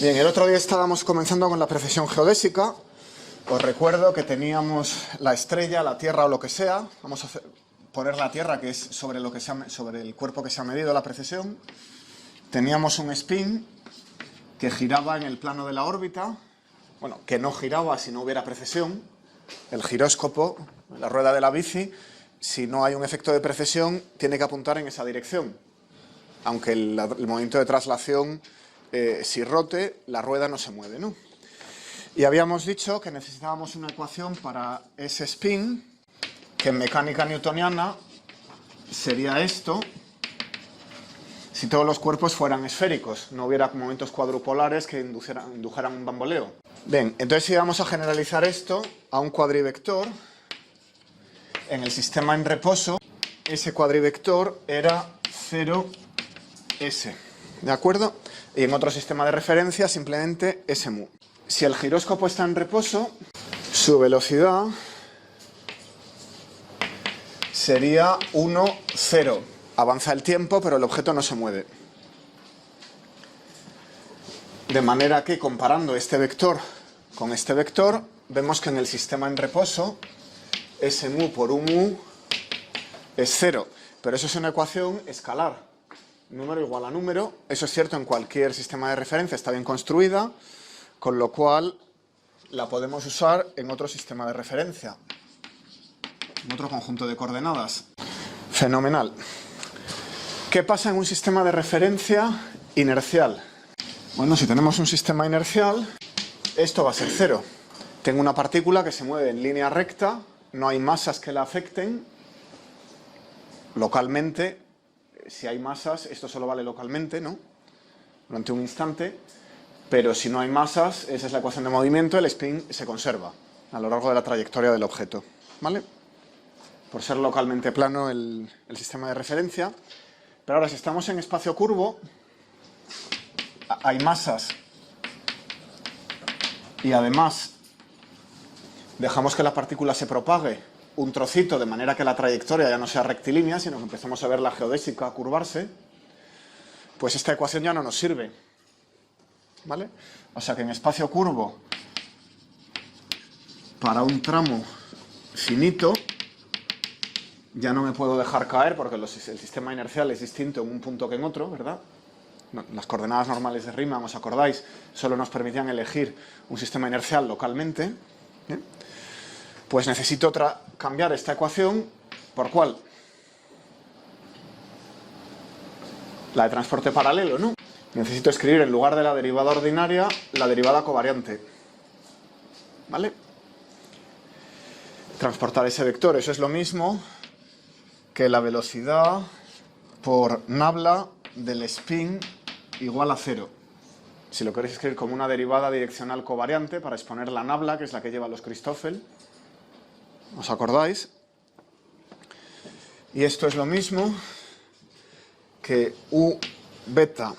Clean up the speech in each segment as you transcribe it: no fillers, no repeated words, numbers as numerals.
Bien, el otro día estábamos comenzando con la precesión geodésica. Os recuerdo que teníamos la estrella, la Tierra o lo que sea. Vamos a poner la Tierra, que es sobre el cuerpo que se ha medido la precesión. Teníamos un spin que giraba en el plano de la órbita. Bueno, que no giraba si no hubiera precesión. El giróscopo, la rueda de la bici, si no hay un efecto de precesión, tiene que apuntar en esa dirección. Aunque el movimiento de traslación, si rote, la rueda no se mueve, ¿no? Y habíamos dicho que necesitábamos una ecuación para ese spin, que en mecánica newtoniana sería esto, si todos los cuerpos fueran esféricos, no hubiera momentos cuadrupolares que indujeran un bamboleo. Bien, entonces íbamos a generalizar esto a un cuadrivector. En el sistema en reposo, ese cuadrivector era 0S, ¿de acuerdo? Y en otro sistema de referencia simplemente S mu. Si el giróscopo está en reposo, su velocidad sería 1, 0. Avanza el tiempo, pero el objeto no se mueve. De manera que, comparando este vector con este vector, vemos que en el sistema en reposo, S mu por U mu es 0. Pero eso es una ecuación escalar. Número igual a número. Eso es cierto en cualquier sistema de referencia, está bien construida, con lo cual la podemos usar en otro sistema de referencia, en otro conjunto de coordenadas. Fenomenal. ¿Qué pasa en un sistema de referencia inercial? Bueno, si tenemos un sistema inercial, esto va a ser 0. Tengo una partícula que se mueve en línea recta, no hay masas que la afecten. Localmente, si hay masas, esto solo vale localmente, ¿no? Durante un instante. Pero si no hay masas, esa es la ecuación de movimiento, el spin se conserva a lo largo de la trayectoria del objeto, ¿vale? Por ser localmente plano el sistema de referencia. Pero ahora, si estamos en espacio curvo, hay masas y además dejamos que la partícula se propague un trocito de manera que la trayectoria ya no sea rectilínea, sino que empezamos a ver la geodésica curvarse, pues esta ecuación ya no nos sirve, ¿vale? O sea que en espacio curvo, para un tramo finito, ya no me puedo dejar caer porque el sistema inercial es distinto en un punto que en otro, ¿verdad? Las coordenadas normales de Riemann, ¿os acordáis? Solo nos permitían elegir un sistema inercial localmente. Pues necesito cambiar esta ecuación, ¿por cuál? La de transporte paralelo, ¿no? Necesito escribir en lugar de la derivada ordinaria, la derivada covariante. ¿Vale? Transportar ese vector, eso es lo mismo que la velocidad por nabla del spin igual a 0. Si lo queréis escribir como una derivada direccional covariante, para exponer la nabla, que es la que lleva los Christoffel, ¿os acordáis? Y esto es lo mismo que U beta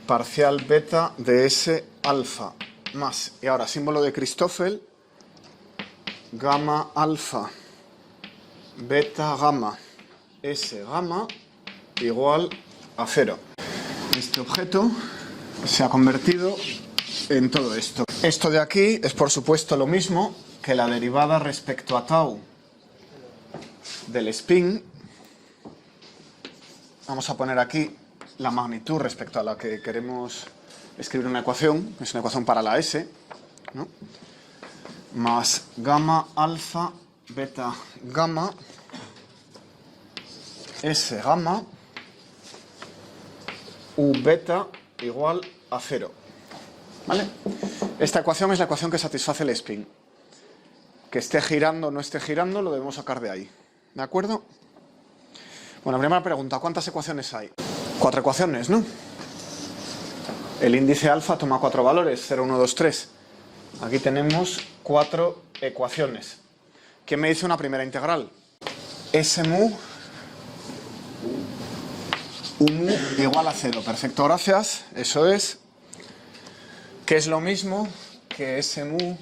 parcial beta de S alfa más, y ahora símbolo de Christoffel, gamma alfa beta gamma S gamma igual a 0. Este objeto se ha convertido en todo esto. Esto de aquí es por supuesto lo mismo que la derivada respecto a tau del spin. Vamos a poner aquí la magnitud respecto a la que queremos escribir una ecuación, es una ecuación para la S, ¿no? Más gamma alfa beta gamma S gamma U beta igual a 0. ¿Vale? Esta ecuación es la ecuación que satisface el spin. Que esté girando o no esté girando, lo debemos sacar de ahí. ¿De acuerdo? Bueno, primera pregunta, ¿cuántas ecuaciones hay? 4 ecuaciones, ¿no? El índice alfa toma 4 valores, 0, 1, 2, 3. Aquí tenemos 4 ecuaciones. ¿Quién me dice una primera integral? S mu U mu igual a 0. Perfecto, gracias. Eso es. Que es lo mismo que S mu.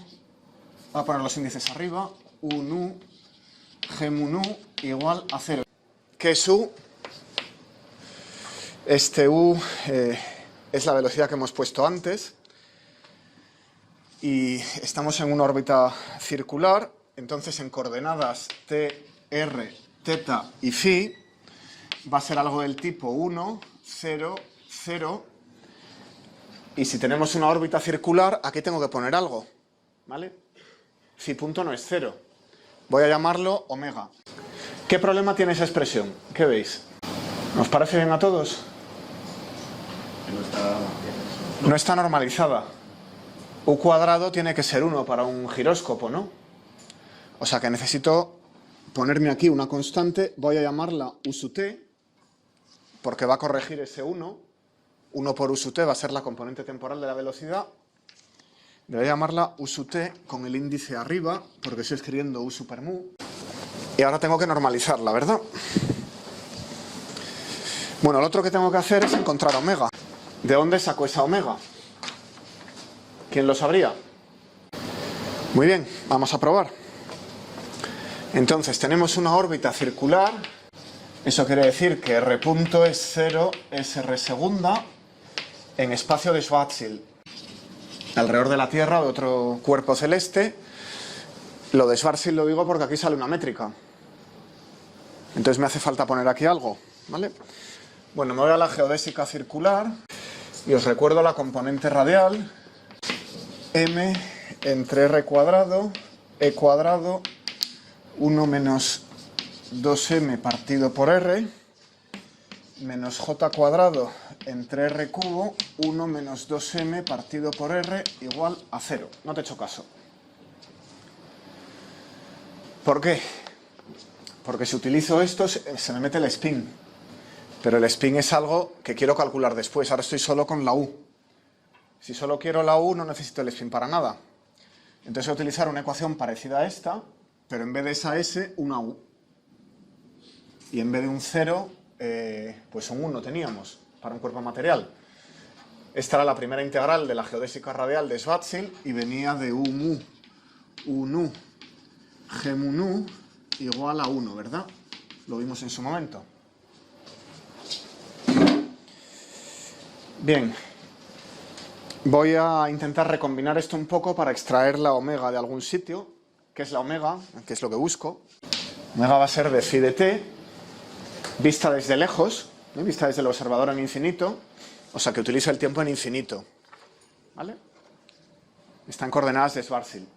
Voy a poner los índices arriba. U nu, G mu nu igual a 0. ¿Qué es U? Este U es la velocidad que hemos puesto antes. Y estamos en una órbita circular, entonces en coordenadas t, r, θ y φ va a ser algo del tipo 1, 0, 0. Y si tenemos una órbita circular, aquí tengo que poner algo, ¿vale? Phi punto no es 0. Voy a llamarlo omega. ¿Qué problema tiene esa expresión? ¿Qué veis? ¿Nos parece bien a todos? No está normalizada. U cuadrado tiene que ser 1 para un giróscopo, ¿no? O sea que necesito ponerme aquí una constante, voy a llamarla u sub t, porque va a corregir ese 1. 1 por u sub t va a ser la componente temporal de la velocidad. Voy a llamarla u sub t con el índice arriba, porque estoy escribiendo u super mu. Y ahora tengo que normalizarla, ¿verdad? Bueno, lo otro que tengo que hacer es encontrar omega. ¿De dónde saco esa omega? ¿Quién lo sabría? Muy bien, vamos a probar. Entonces, tenemos una órbita circular. Eso quiere decir que r punto es 0, es r segunda, en espacio de Schwarzschild, alrededor de la Tierra o de otro cuerpo celeste. Lo de Schwarzschild lo digo porque aquí sale una métrica. Entonces me hace falta poner aquí algo, ¿vale? Bueno, me voy a la geodésica circular y os recuerdo la componente radial, m entre r cuadrado, e cuadrado, 1 menos 2m partido por r, menos j cuadrado entre r cubo, 1 menos 2m partido por r igual a 0. No te he hecho caso. ¿Por qué? Porque si utilizo esto se me mete el spin. Pero el spin es algo que quiero calcular después. Ahora estoy solo con la u. Si solo quiero la u no necesito el spin para nada. Entonces voy a utilizar una ecuación parecida a esta, pero en vez de esa s, una u. Y en vez de un 0, pues un 1 teníamos para un cuerpo material. Esta era la primera integral de la geodésica radial de Schwarzschild y venía de u mu, u nu, g mu nu igual a 1, ¿verdad? Lo vimos en su momento. Bien, voy a intentar recombinar esto un poco para extraer la omega de algún sitio. ¿Qué es la omega? ¿Qué es lo que busco? Omega va a ser de phi de t, vista desde lejos, vista desde el observador en infinito, o sea que utilizo el tiempo en infinito, ¿vale? Está en coordenadas de Schwarzschild.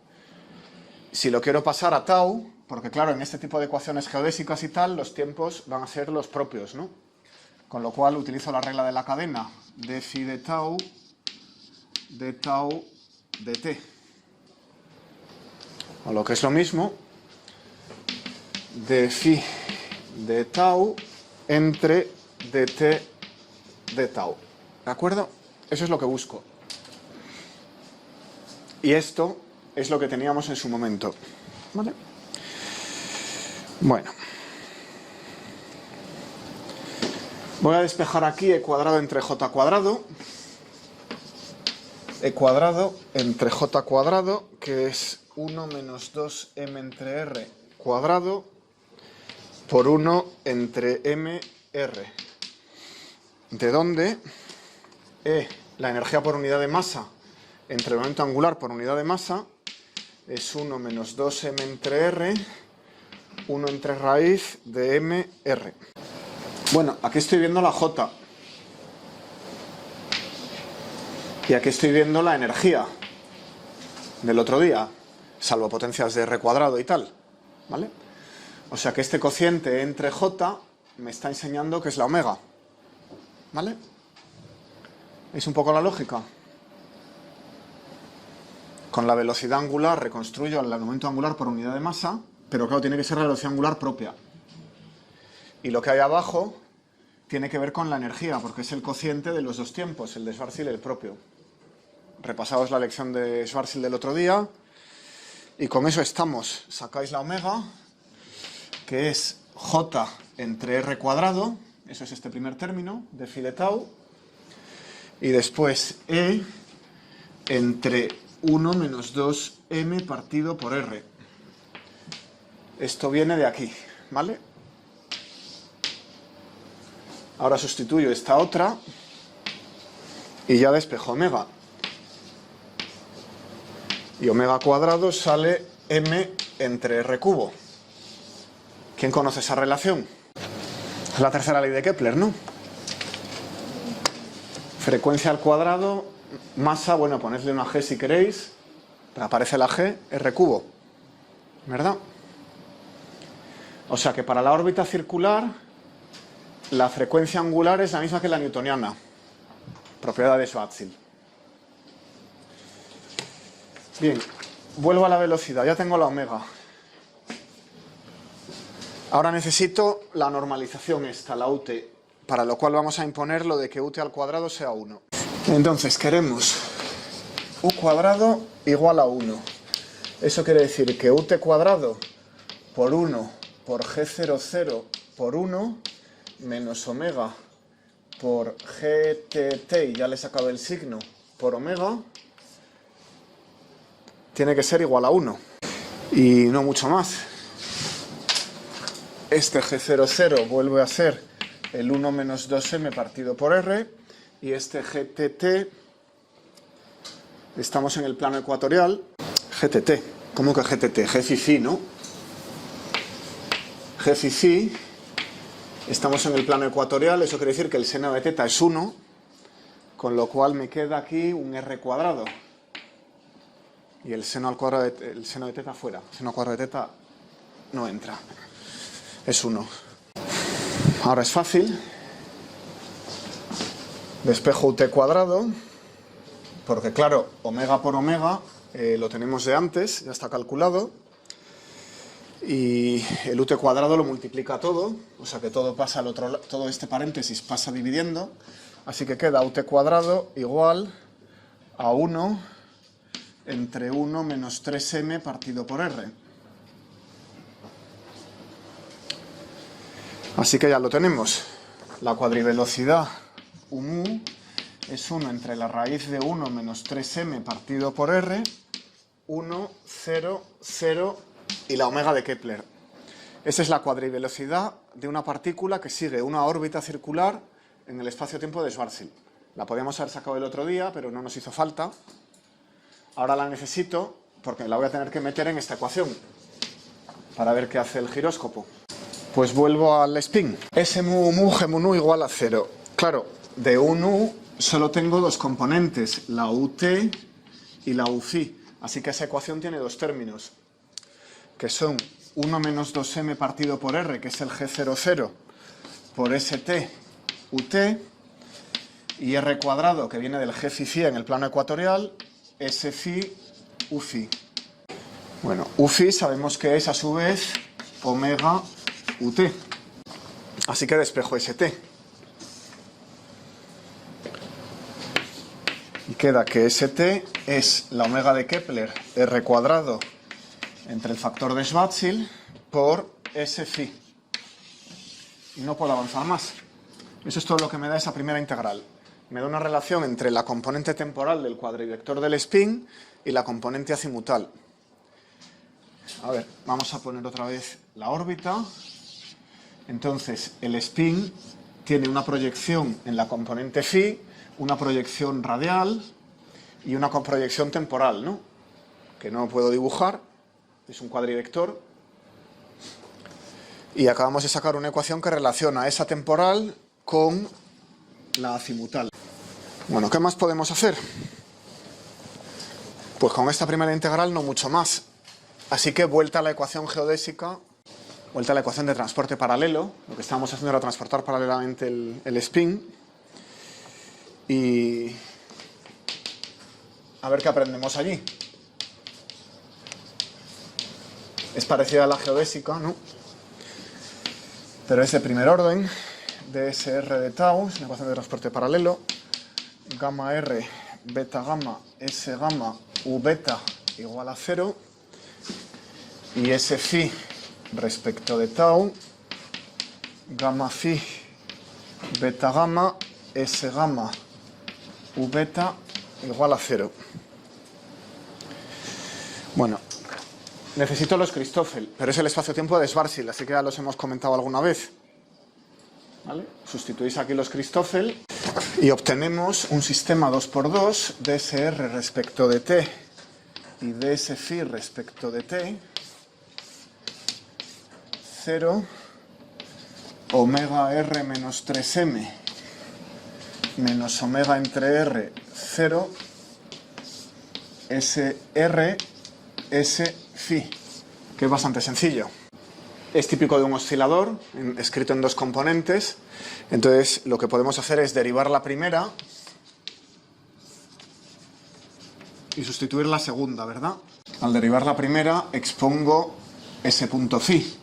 Si lo quiero pasar a tau, porque claro, en este tipo de ecuaciones geodésicas y tal, los tiempos van a ser los propios, ¿no? Con lo cual utilizo la regla de la cadena de phi de tau de t. O lo que es lo mismo, de phi de tau entre dt de tau. ¿De acuerdo? Eso es lo que busco. Y esto es lo que teníamos en su momento. ¿Vale? Bueno. Voy a despejar aquí e cuadrado entre j cuadrado. E cuadrado entre j cuadrado, que es 1 menos 2m entre r cuadrado por 1 entre mr. De donde la energía por unidad de masa entre el momento angular por unidad de masa es 1 menos 2m entre r, 1 entre raíz de mr. Bueno, aquí estoy viendo la j. Y aquí estoy viendo la energía del otro día, salvo potencias de r cuadrado y tal, ¿vale? O sea que este cociente entre j me está enseñando que es la omega, ¿vale? ¿Veis un poco la lógica? Con la velocidad angular reconstruyo el momento angular por unidad de masa, pero claro, tiene que ser la velocidad angular propia. Y lo que hay abajo tiene que ver con la energía, porque es el cociente de los dos tiempos, el de Schwarzschild y el propio. Repasaos la lección de Schwarzschild del otro día, y con eso estamos. Sacáis la omega, que es j entre r cuadrado, eso es este primer término, de phi de tau, y después e entre 1 menos 2m partido por r. Esto viene de aquí, ¿vale? Ahora sustituyo esta otra y ya despejo omega. Y omega cuadrado sale m entre r cubo. ¿Quién conoce esa relación? Es la tercera ley de Kepler, ¿no? Frecuencia al cuadrado, masa, bueno, ponedle una g si queréis, aparece la g, r cubo, ¿verdad? O sea que para la órbita circular, la frecuencia angular es la misma que la newtoniana, propiedad de Schwarzschild. Bien, vuelvo a la velocidad, ya tengo la omega. Ahora necesito la normalización esta, la ut, para lo cual vamos a imponer lo de que ut al cuadrado sea 1. Entonces queremos u cuadrado igual a 1. Eso quiere decir que ut cuadrado por 1 por g00 por 1 menos omega por gtt, y ya le he sacado el signo, por omega, tiene que ser igual a 1. Y no mucho más. Este g00 vuelve a ser el 1 menos 2m partido por r, y este gtt, estamos en el plano ecuatorial. GTT, ¿cómo que GTT? G phi phi, ¿no? G phi phi, estamos en el plano ecuatorial, eso quiere decir que el seno de teta es 1, con lo cual me queda aquí un r cuadrado. Y el seno al cuadrado el seno de teta fuera, el seno al cuadrado de teta no entra, es 1. Ahora es fácil, despejo ut cuadrado, porque claro, omega por omega lo tenemos de antes, ya está calculado, y el ut cuadrado lo multiplica todo, o sea que todo pasa al otro lado, todo este paréntesis pasa dividiendo, así que queda ut cuadrado igual a 1 entre 1 menos 3m partido por r. Así que ya lo tenemos. La cuadrivelocidad mu es 1 entre la raíz de 1 menos 3m partido por r, 1, 0, 0 y la omega de Kepler. Esa es la cuadrivelocidad de una partícula que sigue una órbita circular en el espacio-tiempo de Schwarzschild. La podíamos haber sacado el otro día, pero no nos hizo falta. Ahora la necesito porque la voy a tener que meter en esta ecuación para ver qué hace el giróscopo. Pues vuelvo al spin. S mu mu g mu nu igual a 0. Claro, de un u solo tengo dos componentes, la ut y la uφ. Así que esa ecuación tiene dos términos, que son 1 menos 2m partido por r, que es el g00, por st ut, y r cuadrado, que viene del g phi phi en el plano ecuatorial, s phi uφ. Bueno, uφ sabemos que es a su vez omega ut. Así que despejo st. Y queda que st es la omega de Kepler, r cuadrado, entre el factor de Schwarzschild por s phi. Y no puedo avanzar más. Eso es todo lo que me da esa primera integral. Me da una relación entre la componente temporal del cuadrivector del spin y la componente azimutal. A ver, vamos a poner otra vez la órbita. Entonces, el spin tiene una proyección en la componente phi, una proyección radial y una proyección temporal, ¿no? Que no puedo dibujar, es un cuadrivector. Y acabamos de sacar una ecuación que relaciona esa temporal con la azimutal. Bueno, ¿qué más podemos hacer? Pues con esta primera integral no mucho más. Así que vuelta a la ecuación geodésica, vuelta a la ecuación de transporte paralelo. Lo que estábamos haciendo era transportar paralelamente el spin. Y a ver qué aprendemos allí. Es parecida a la geodésica, ¿no? Pero es de primer orden, dsr de tau, es una ecuación de transporte paralelo, gamma r, beta gamma, s gamma, u beta igual a 0, y s phi respecto de tau, gamma phi, beta gamma, s gamma, u beta igual a 0. Bueno, necesito los Christoffel, pero es el espacio-tiempo de Schwarzschild, así que ya los hemos comentado alguna vez. ¿Vale? Sustituís aquí los Christoffel Y obtenemos un sistema 2×2 dsr respecto de t y ds phi respecto de t, 0, omega r menos 3m menos omega entre r, 0, sr, s phi, que es bastante sencillo. Es típico de un oscilador, escrito en dos componentes. Entonces lo que podemos hacer es derivar la primera y sustituir la segunda, ¿verdad? Al derivar la primera expongo ese punto phi.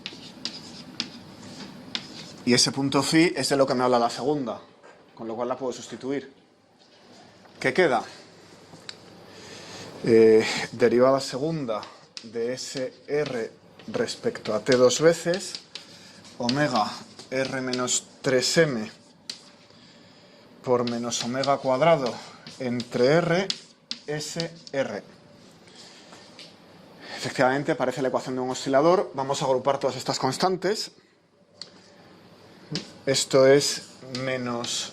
Y ese punto phi es de lo que me habla la segunda, con lo cual la puedo sustituir. ¿Qué queda? Derivada segunda de sr respecto a t dos veces, omega r menos 3m por menos omega cuadrado entre r, s, r. Efectivamente, parece la ecuación de un oscilador. Vamos a agrupar todas estas constantes. Esto es menos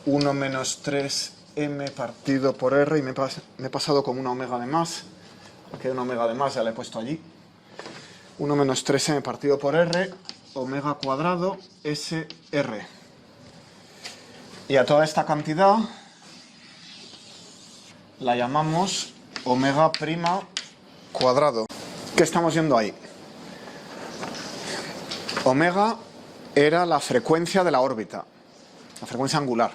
1 menos 3m partido por r, y me he pasado con una omega de más. Aquí hay una omega de más, ya la he puesto allí. 1 menos 3m partido por r, omega cuadrado, sr. Y a toda esta cantidad la llamamos omega prima cuadrado. ¿Qué estamos viendo ahí? Omega era la frecuencia de la órbita, la frecuencia angular,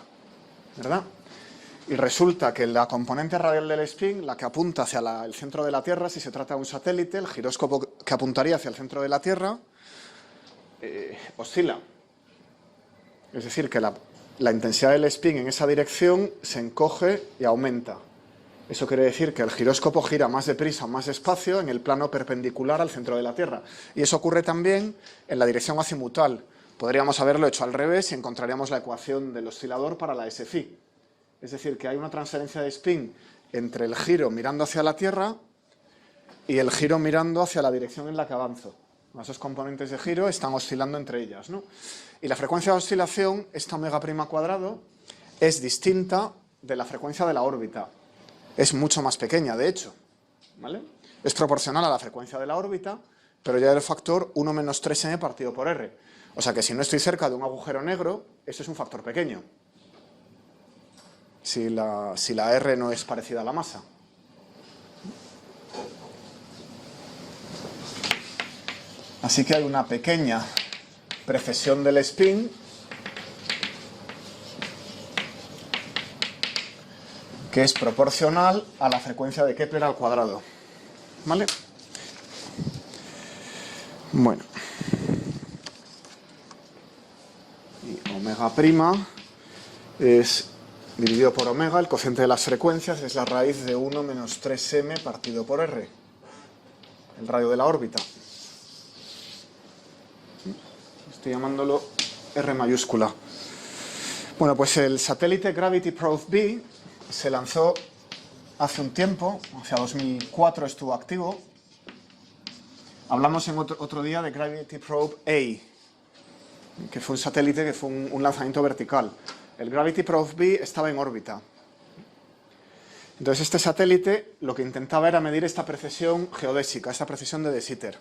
¿verdad? Y resulta que la componente radial del spin, la que apunta hacia el centro de la Tierra, si se trata de un satélite, el giróscopo que apuntaría hacia el centro de la Tierra, oscila. Es decir, que la intensidad del spin en esa dirección se encoge y aumenta. Eso quiere decir que el giróscopo gira más deprisa, más despacio, en el plano perpendicular al centro de la Tierra. Y eso ocurre también en la dirección azimutal. Podríamos haberlo hecho al revés y encontraríamos la ecuación del oscilador para la s phi. Es decir, que hay una transferencia de spin entre el giro mirando hacia la Tierra y el giro mirando hacia la dirección en la que avanzo. Las dos componentes de giro están oscilando entre ellas, ¿no? Y la frecuencia de oscilación, esta omega prima cuadrado, es distinta de la frecuencia de la órbita. Es mucho más pequeña, de hecho, ¿vale? Es proporcional a la frecuencia de la órbita, pero ya el factor 1 menos 3m partido por r. O sea que si no estoy cerca de un agujero negro, eso es un factor pequeño. Si la R no es parecida a la masa. Así que hay una pequeña precesión del spin que es proporcional a la frecuencia de Kepler al cuadrado. ¿Vale? Bueno. Y omega prima es dividido por omega, el cociente de las frecuencias, es la raíz de 1 menos 3m partido por r, el radio de la órbita. Estoy llamándolo R mayúscula. Bueno, pues el satélite Gravity Probe B se lanzó hace un tiempo, hacia 2004 estuvo activo. Hablamos en otro día de Gravity Probe A, que fue un satélite que fue un lanzamiento vertical. El Gravity Probe B estaba en órbita. Entonces este satélite lo que intentaba era medir esta precesión geodésica, esta precesión de De Sitter.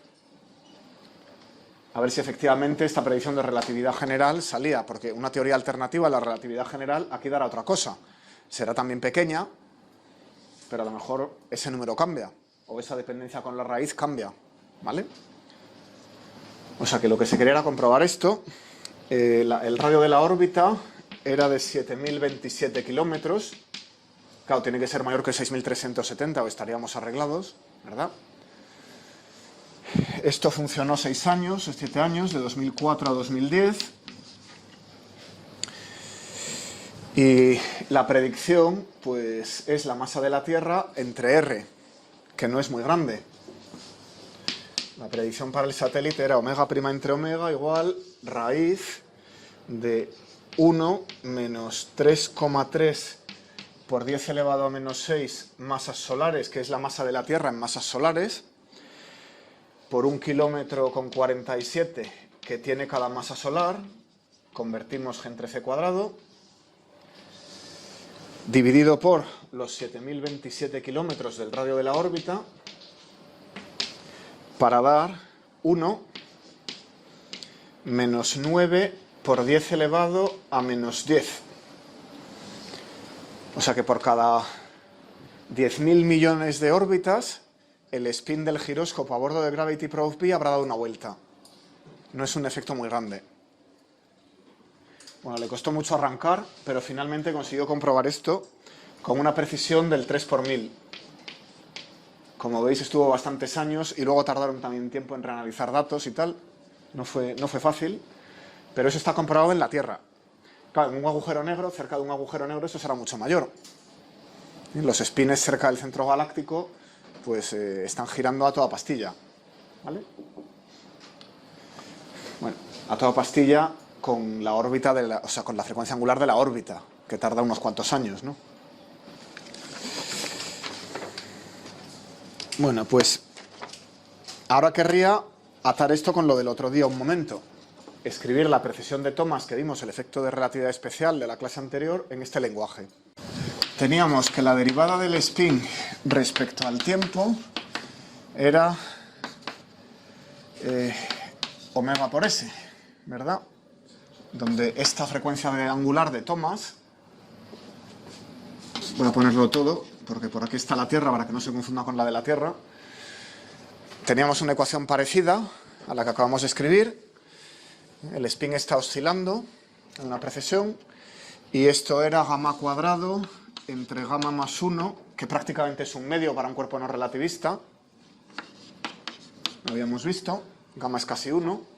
A ver si efectivamente esta predicción de relatividad general salía, porque una teoría alternativa a la relatividad general aquí dará otra cosa. Será también pequeña, pero a lo mejor ese número cambia, o esa dependencia con la raíz cambia, ¿vale? O sea que lo que se quería era comprobar esto. El radio de la órbita era de 7.027 kilómetros. Claro, tiene que ser mayor que 6.370 o estaríamos arreglados, ¿verdad? Esto funcionó 6 años, 7 años, de 2004 a 2010. Y la predicción, pues, es la masa de la Tierra entre R, que no es muy grande. La predicción para el satélite era omega prima entre omega igual raíz de 1 menos 3,3 por 10 elevado a menos 6 masas solares, que es la masa de la Tierra en masas solares, por 1 kilómetro con 47 que tiene cada masa solar, convertimos G entre C cuadrado, dividido por los 7.027 kilómetros del radio de la órbita, para dar 1 menos 9 por 10 elevado a menos 10. O sea que por cada 10.000 millones de órbitas, el spin del giróscopo a bordo de Gravity Probe B habrá dado una vuelta. No es un efecto muy grande. Bueno, le costó mucho arrancar, pero finalmente consiguió comprobar esto con una precisión del 3 por 1000. Como veis, estuvo bastantes años y luego tardaron también tiempo en reanalizar datos y tal. No fue fácil, pero eso está comprobado en la Tierra. Claro, en un agujero negro, cerca de un agujero negro, eso será mucho mayor. Los spins cerca del centro galáctico pues están girando a toda pastilla, ¿vale? Bueno, a toda pastilla con la órbita o sea, con la frecuencia angular de la órbita, que tarda unos cuantos años, ¿no? Bueno, pues ahora querría atar esto con lo del otro día un momento. Escribir la precesión de Thomas que vimos, el efecto de relatividad especial de la clase anterior, en este lenguaje. Teníamos que la derivada del spin respecto al tiempo era omega por s, ¿verdad? Donde esta frecuencia angular de Thomas, voy a ponerlo todo, porque por aquí está la Tierra, para que no se confunda con la de la Tierra. Teníamos una ecuación parecida a la que acabamos de escribir. El spin está oscilando en una precesión, y esto era gamma cuadrado entre gamma más 1, que prácticamente es un medio para un cuerpo no relativista. Lo habíamos visto, gamma es casi 1.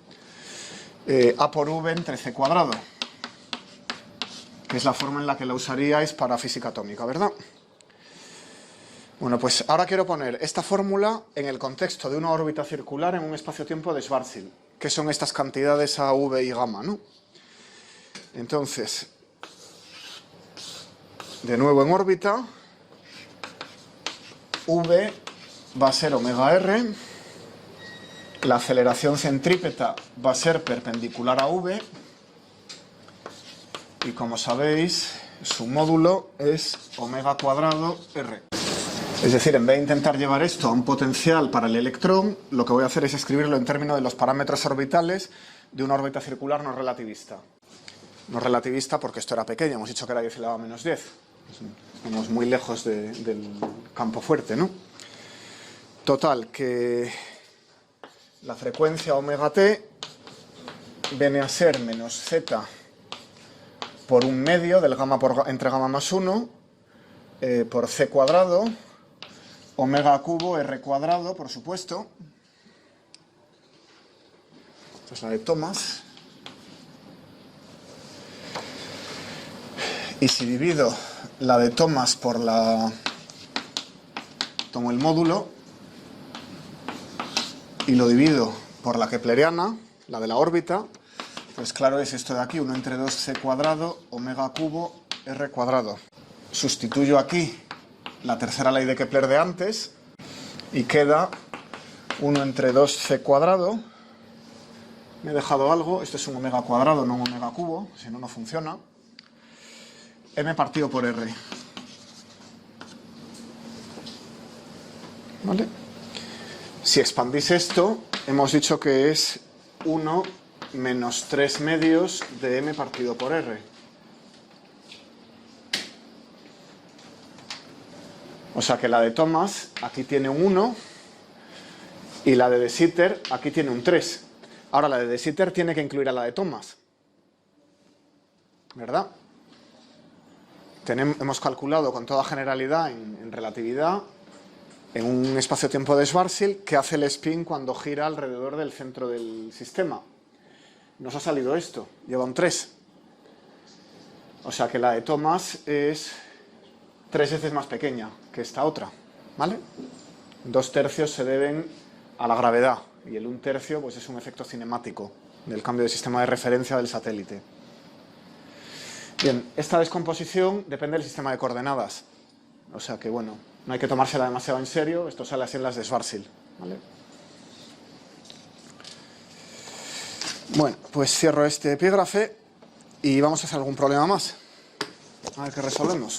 A por v entre c cuadrado, que es la forma en la que la usaríais para física atómica, ¿verdad? Bueno, pues ahora quiero poner esta fórmula en el contexto de una órbita circular en un espacio-tiempo de Schwarzschild, que son estas cantidades a, v y gamma, ¿no? Entonces, de nuevo en órbita, v va a ser omega r, la aceleración centrípeta va a ser perpendicular a v, y como sabéis, su módulo es omega cuadrado r. Es decir, en vez de intentar llevar esto a un potencial para el electrón, lo que voy a hacer es escribirlo en términos de los parámetros orbitales de una órbita circular no relativista. No relativista porque esto era pequeño, hemos dicho que era 10 elevado a menos 10. Estamos muy lejos del campo fuerte, ¿no? Total, que la frecuencia omega t viene a ser menos z por un medio del gamma entre gamma más 1 por c cuadrado, omega cubo r cuadrado, por supuesto. Esta es la de Thomas. Y si divido la de Thomas por la... tomo el módulo y lo divido por la kepleriana, la de la órbita, pues claro, es esto de aquí, 1 entre 2c cuadrado, omega cubo, r cuadrado. Sustituyo aquí la tercera ley de Kepler de antes y queda 1 entre 2c cuadrado. Me he dejado algo, esto es un omega cuadrado, no un omega cubo, si no, no funciona. M partido por r. ¿Vale? Si expandís esto, hemos dicho que es 1 menos 3 medios de m partido por r. O sea que la de Thomas aquí tiene un 1 y la de Sitter aquí tiene un 3. Ahora la de Sitter tiene que incluir a la de Thomas, ¿verdad? Hemos calculado con toda generalidad en relatividad, en un espacio-tiempo de Schwarzschild, que hace el spin cuando gira alrededor del centro del sistema. Nos ha salido esto, lleva un 3. O sea que la de Thomas es 3 veces más pequeña que esta otra, ¿vale? 2/3 se deben a la gravedad y el 1/3 pues es un efecto cinemático del cambio de sistema de referencia del satélite. Bien, esta descomposición depende del sistema de coordenadas, o sea que bueno, no hay que tomársela demasiado en serio, esto sale así en las de Schwarzschild, ¿vale? Bueno, pues cierro este epígrafe y vamos a hacer algún problema más. A ver qué resolvemos.